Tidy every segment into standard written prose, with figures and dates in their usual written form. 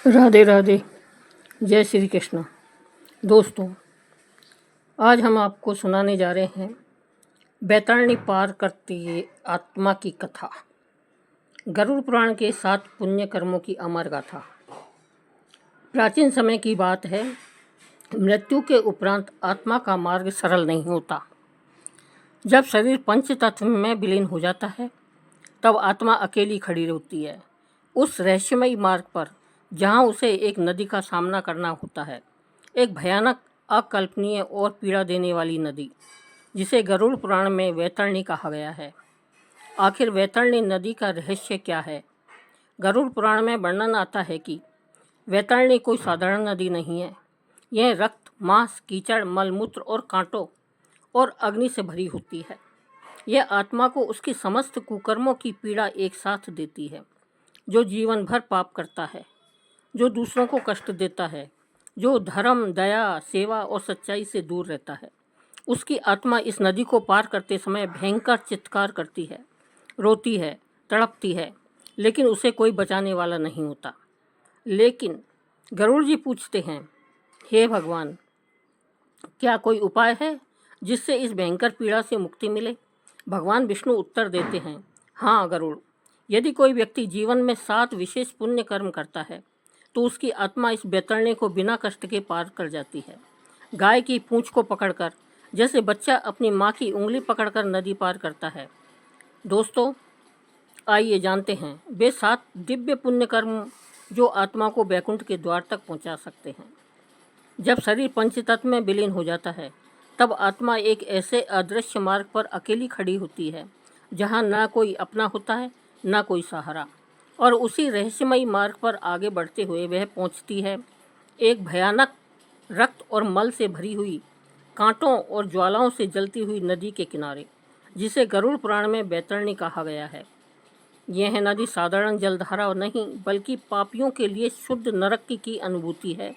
राधे राधे। जय श्री कृष्ण। दोस्तों, आज हम आपको सुनाने जा रहे हैं बैतरणी पार करती ये आत्मा की कथा, गरुड़ पुराण के 7 पुण्य कर्मों की अमर गाथा। प्राचीन समय की बात है। मृत्यु के उपरांत आत्मा का मार्ग सरल नहीं होता। जब शरीर पंच तत्व में विलीन हो जाता है तब आत्मा अकेली खड़ी होती है उस रहस्यमयी मार्ग पर, जहाँ उसे एक नदी का सामना करना होता है, एक भयानक, अकल्पनीय और पीड़ा देने वाली नदी, जिसे गरुड़ पुराण में वैतरणी कहा गया है। आखिर वैतरणी नदी का रहस्य क्या है? गरुड़ पुराण में वर्णन आता है कि वैतरणी कोई साधारण नदी नहीं है। यह रक्त, मांस, कीचड़, मलमूत्र और कांटों और अग्नि से भरी होती है। यह आत्मा को उसकी समस्त कुकर्मों की पीड़ा एक साथ देती है। जो जीवन भर पाप करता है, जो दूसरों को कष्ट देता है, जो धर्म, दया, सेवा और सच्चाई से दूर रहता है, उसकी आत्मा इस नदी को पार करते समय भयंकर चित्कार करती है, रोती है, तड़पती है, लेकिन उसे कोई बचाने वाला नहीं होता। लेकिन गरुड़ जी पूछते हैं, हे भगवान, क्या कोई उपाय है जिससे इस भयंकर पीड़ा से मुक्ति मिले? भगवान विष्णु उत्तर देते हैं, हाँ गरुड़, यदि कोई व्यक्ति जीवन में 7 विशेष पुण्य कर्म करता है तो उसकी आत्मा इस बैतरणी को बिना कष्ट के पार कर जाती है। गाय की पूंछ को पकड़कर, जैसे बच्चा अपनी माँ की उंगली पकड़कर नदी पार करता है। दोस्तों, आइए जानते हैं वे 7 दिव्य पुण्य कर्म जो आत्मा को बैकुंठ के द्वार तक पहुँचा सकते हैं। जब शरीर पंचतत्व में विलीन हो जाता है तब आत्मा एक ऐसे अदृश्य मार्ग पर अकेली खड़ी होती है जहाँ ना कोई अपना होता है, ना कोई सहारा। और उसी रहस्यमयी मार्ग पर आगे बढ़ते हुए वह पहुँचती है एक भयानक, रक्त और मल से भरी हुई, कांटों और ज्वालाओं से जलती हुई नदी के किनारे, जिसे गरुड़ पुराण में बैतरणी कहा गया है। यह नदी साधारण जलधारा नहीं, बल्कि पापियों के लिए शुद्ध नरक की अनुभूति है।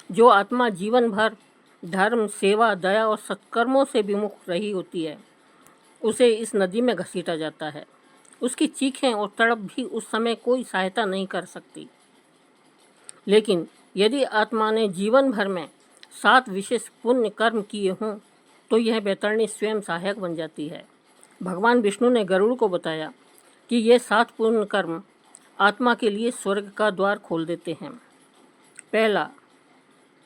जो आत्मा जीवन भर धर्म, सेवा, दया और सत्कर्मों से विमुख रही होती है, उसे इस नदी में घसीटा जाता है। उसकी चीखें और तड़प भी उस समय कोई सहायता नहीं कर सकती। लेकिन यदि आत्मा ने जीवन भर में 7 विशेष पुण्य कर्म किए हों तो यह बैतरणी स्वयं सहायक बन जाती है। भगवान विष्णु ने गरुड़ को बताया कि ये 7 पुण्य कर्म आत्मा के लिए स्वर्ग का द्वार खोल देते हैं। पहला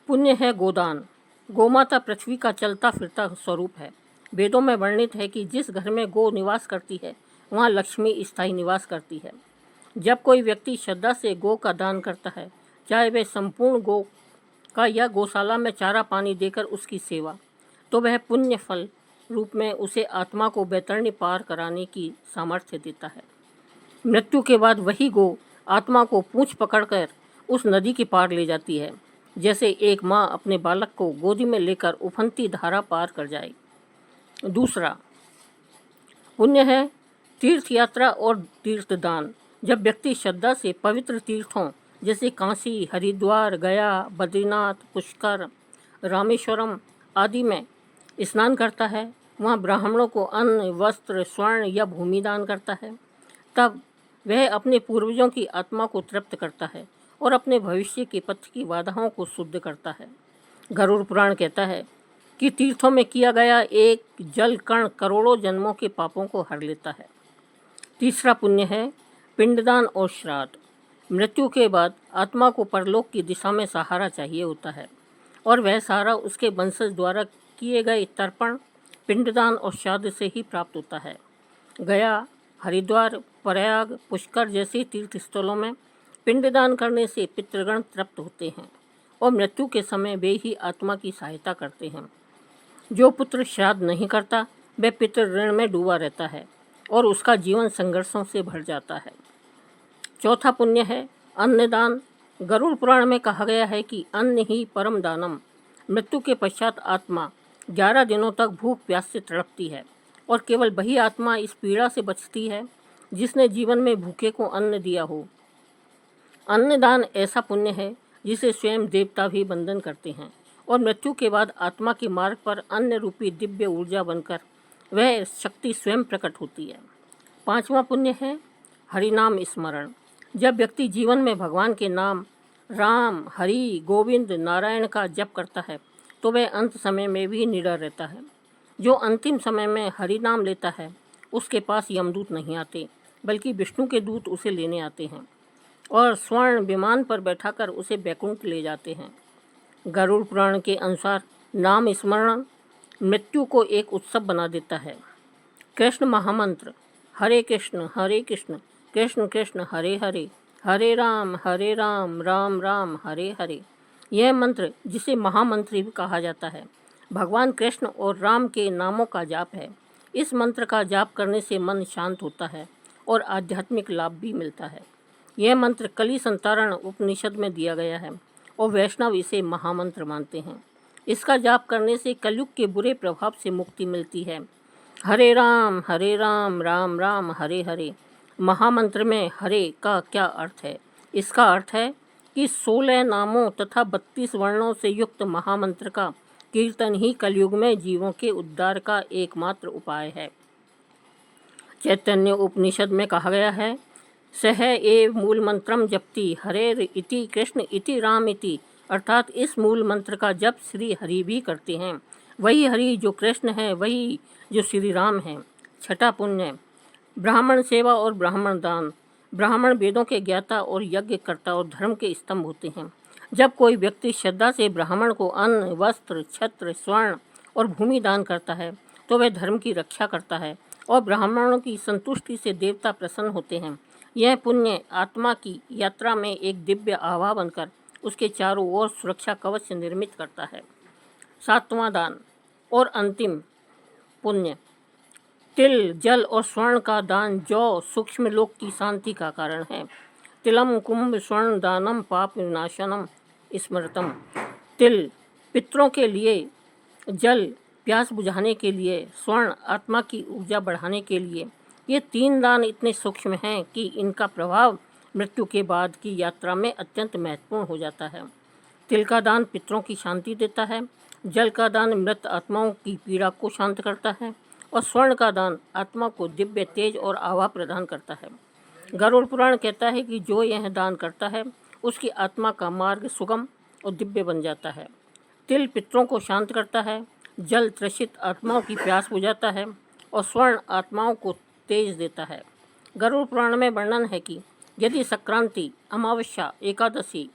पुण्य है गोदान। गोमाता पृथ्वी का चलता फिरता स्वरूप है। वेदों में वर्णित है कि जिस घर में गो निवास करती है वहाँ लक्ष्मी स्थायी निवास करती है। जब कोई व्यक्ति श्रद्धा से गो का दान करता है, चाहे वह संपूर्ण गो का या गौशाला में चारा पानी देकर उसकी सेवा, तो वह पुण्य फल रूप में उसे आत्मा को बैतरणी पार कराने की सामर्थ्य देता है। मृत्यु के बाद वही गो आत्मा को पूंछ पकड़कर उस नदी के पार ले जाती है, जैसे एक माँ अपने बालक को गोदी में लेकर उफनती धारा पार कर जाए। दूसरा पुण्य है तीर्थ यात्रा और तीर्थदान। जब व्यक्ति श्रद्धा से पवित्र तीर्थों जैसे काशी, हरिद्वार, गया, बद्रीनाथ, पुष्कर, रामेश्वरम आदि में स्नान करता है, वहाँ ब्राह्मणों को अन्न, वस्त्र, स्वर्ण या भूमि दान करता है, तब वह अपने पूर्वजों की आत्मा को तृप्त करता है और अपने भविष्य के पथ की बाधाओं को शुद्ध करता है। गरुड़ पुराण कहता है कि तीर्थों में किया गया एक जल कण करोड़ों जन्मों के पापों को हर लेता है। तीसरा पुण्य है पिंडदान और श्राद्ध। मृत्यु के बाद आत्मा को परलोक की दिशा में सहारा चाहिए होता है और वह सहारा उसके वंशज द्वारा किए गए तर्पण, पिंडदान और श्राद्ध से ही प्राप्त होता है। गया, हरिद्वार, प्रयाग, पुष्कर जैसे तीर्थ स्थलों में पिंडदान करने से पितृगण तृप्त होते हैं और मृत्यु के समय वे ही आत्मा की सहायता करते हैं। जो पुत्र श्राद्ध नहीं करता वह पितृ ऋण में डूबा रहता है और उसका जीवन संघर्षों से भर जाता है। चौथा पुण्य है अन्नदान। गरुड़ पुराण में कहा गया है कि अन्न ही परम दानम। मृत्यु के पश्चात आत्मा 11 दिनों तक भूख प्यास से तड़पती है और केवल वही आत्मा इस पीड़ा से बचती है जिसने जीवन में भूखे को अन्न दिया हो। अन्नदान ऐसा पुण्य है जिसे स्वयं देवता भी वंदन करते हैं और मृत्यु के बाद आत्मा के मार्ग पर अन्न रूपी दिव्य ऊर्जा बनकर वह शक्ति स्वयं प्रकट होती है। 5वां पुण्य है हरिनाम स्मरण। जब व्यक्ति जीवन में भगवान के नाम, राम, हरि, गोविंद, नारायण का जप करता है तो वह अंत समय में भी निडर रहता है। जो अंतिम समय में हरि नाम लेता है उसके पास यमदूत नहीं आते, बल्कि विष्णु के दूत उसे लेने आते हैं और स्वर्ण विमान पर बैठाकर उसे बैकुंठ ले जाते हैं। गरुड़ पुराण के अनुसार नाम स्मरण मृत्यु को एक उत्सव बना देता है। कृष्ण महामंत्र हरे कृष्ण कृष्ण कृष्ण हरे हरे, हरे राम राम राम हरे हरे, यह मंत्र जिसे महामंत्र भी कहा जाता है भगवान कृष्ण और राम के नामों का जाप है। इस मंत्र का जाप करने से मन शांत होता है और आध्यात्मिक लाभ भी मिलता है। यह मंत्र कली संतारण उपनिषद में दिया गया है और वैष्णव इसे महामंत्र मानते हैं। इसका जाप करने से कलयुग के बुरे प्रभाव से मुक्ति मिलती है। हरे राम राम राम हरे हरे। महामंत्र में हरे का क्या अर्थ है? इसका अर्थ है कि 16 नामों तथा 32 वर्णों से युक्त महामंत्र का कीर्तन ही कलयुग में जीवों के उद्धार का एकमात्र उपाय है। चैतन्य उपनिषद में कहा गया है, सह एव मूल मंत्रम जपति हरेर इति कृष्ण इति राम इति, अर्थात इस मूल मंत्र का जप श्री हरि भी करते हैं। वही हरि जो कृष्ण है, वही जो श्री राम है। छठा पुण्य ब्राह्मण सेवा और ब्राह्मण दान। ब्राह्मण वेदों के ज्ञाता और यज्ञकर्ता और धर्म के स्तंभ होते हैं। जब कोई व्यक्ति श्रद्धा से ब्राह्मण को अन्न, वस्त्र, छत्र, स्वर्ण और भूमि दान करता है तो वह धर्म की रक्षा करता है और ब्राह्मणों की संतुष्टि से देवता प्रसन्न होते हैं। यह पुण्य आत्मा की यात्रा में एक दिव्य आभा बनकर उसके चारों ओर सुरक्षा कवच निर्मित करता है। सातवां दान और अंतिम पुण्य तिल, जल और स्वर्ण का दान जो सूक्ष्म लोक की शांति का कारण है। तिलम कुंभ स्वर्ण दानम पाप विनाशनम स्मृतम। तिल पितरों के लिए, जल प्यास बुझाने के लिए, स्वर्ण आत्मा की ऊर्जा बढ़ाने के लिए। ये 3 दान इतने सूक्ष्म हैं कि इनका प्रभाव मृत्यु के बाद की यात्रा में अत्यंत महत्वपूर्ण हो जाता है। तिल का दान पितरों की शांति देता है, जल का दान मृत आत्माओं की पीड़ा को शांत करता है और स्वर्ण का दान आत्मा को दिव्य तेज और आभा प्रदान करता है। गरुड़ पुराण कहता है कि जो यह दान करता है उसकी आत्मा का मार्ग सुगम और दिव्य बन जाता है। तिल पितरों को शांत करता है, जल त्रसित आत्माओं की प्यास बुझाता है और स्वर्ण आत्माओं को तेज देता है। गरुड़ पुराण में वर्णन है कि यदि संक्रांति, अमावस्या, एकादशी,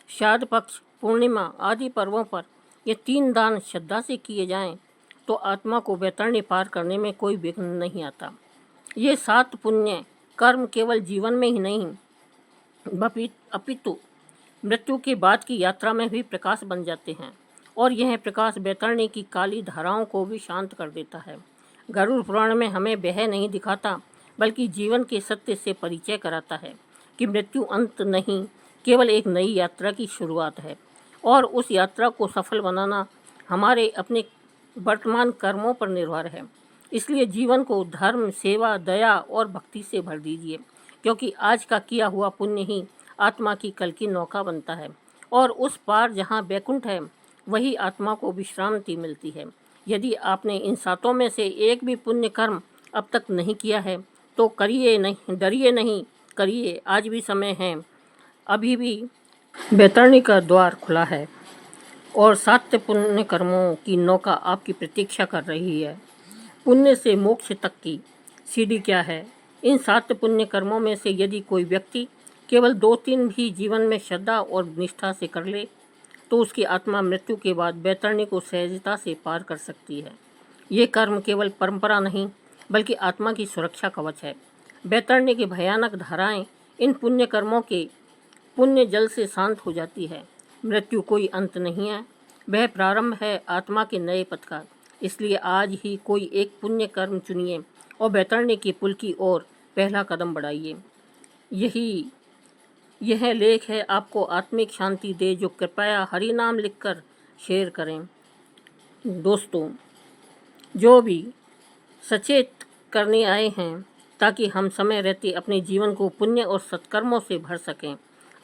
श्राद्ध पक्ष, पूर्णिमा आदि पर्वों पर ये 3 दान श्रद्धा से किए जाएं तो आत्मा को वैतरणी पार करने में कोई विघ्न नहीं आता। ये 7 पुण्य कर्म केवल जीवन में ही नहीं अपितु मृत्यु के बाद की यात्रा में भी प्रकाश बन जाते हैं और यह प्रकाश वैतरणी की काली धाराओं को भी शांत कर देता है। गरुड़ पुराण में हमें वह नहीं दिखाता बल्कि जीवन के सत्य से परिचय कराता है कि मृत्यु अंत नहीं, केवल एक नई यात्रा की शुरुआत है और उस यात्रा को सफल बनाना हमारे अपने वर्तमान कर्मों पर निर्भर है। इसलिए जीवन को धर्म, सेवा, दया और भक्ति से भर दीजिए, क्योंकि आज का किया हुआ पुण्य ही आत्मा की कल की नौका बनता है और उस पार जहाँ बैकुंठ है वही आत्मा को विश्रांति मिलती है। यदि आपने इन 7 में से एक भी पुण्य कर्म अब तक नहीं किया है तो करिए नहीं, डरिए नहीं, करिए। आज भी समय है, अभी भी वैतरणी का द्वार खुला है और 7 पुण्य कर्मों की नौका आपकी प्रतीक्षा कर रही है। पुण्य से मोक्ष तक की सीढ़ी क्या है? इन 7 पुण्य कर्मों में से यदि कोई व्यक्ति केवल 2-3 भी जीवन में श्रद्धा और निष्ठा से कर ले तो उसकी आत्मा मृत्यु के बाद वैतरणी को सहजता से पार कर सकती है। ये कर्म केवल परंपरा नहीं बल्कि आत्मा की सुरक्षा कवच है। वैतरणी की भयानक धाराएं इन पुण्य कर्मों के पुण्य जल से शांत हो जाती है। मृत्यु कोई अंत नहीं है, वह प्रारंभ है आत्मा के नए पथ का। इसलिए आज ही कोई एक पुण्य कर्म चुनिए और वैतरणी के पुल की ओर पहला कदम बढ़ाइए। यह लेख है आपको आत्मिक शांति दे, जो कृपया हरि नाम लिखकर शेयर करें। दोस्तों, जो भी सचेत करने आए हैं ताकि हम समय रहते अपने जीवन को पुण्य और सत्कर्मों से भर सकें।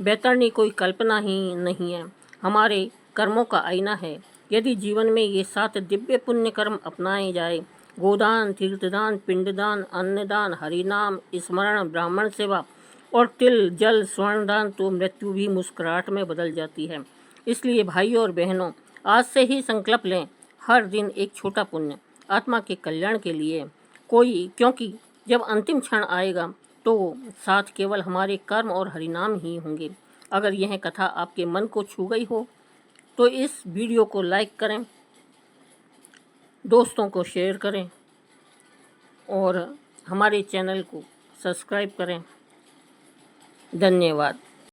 वैतरणी कोई कल्पना ही नहीं है, हमारे कर्मों का आईना है। यदि जीवन में ये 7 दिव्य पुण्य कर्म अपनाए जाए, गोदान, तीर्थदान, पिंडदान, अन्नदान, हरिनाम स्मरण, ब्राह्मण सेवा, और तिल जल स्वर्णदान तो मृत्यु भी मुस्कुराहट में बदल जाती है। इसलिए भाइयों और बहनों, आज से ही संकल्प लें, हर दिन एक छोटा पुण्य आत्मा के कल्याण के लिए क्योंकि जब अंतिम क्षण आएगा तो साथ केवल हमारे कर्म और हरिनाम ही होंगे। अगर यह कथा आपके मन को छू गई हो तो इस वीडियो को लाइक करें, दोस्तों को शेयर करें और हमारे चैनल को सब्सक्राइब करें। धन्यवाद।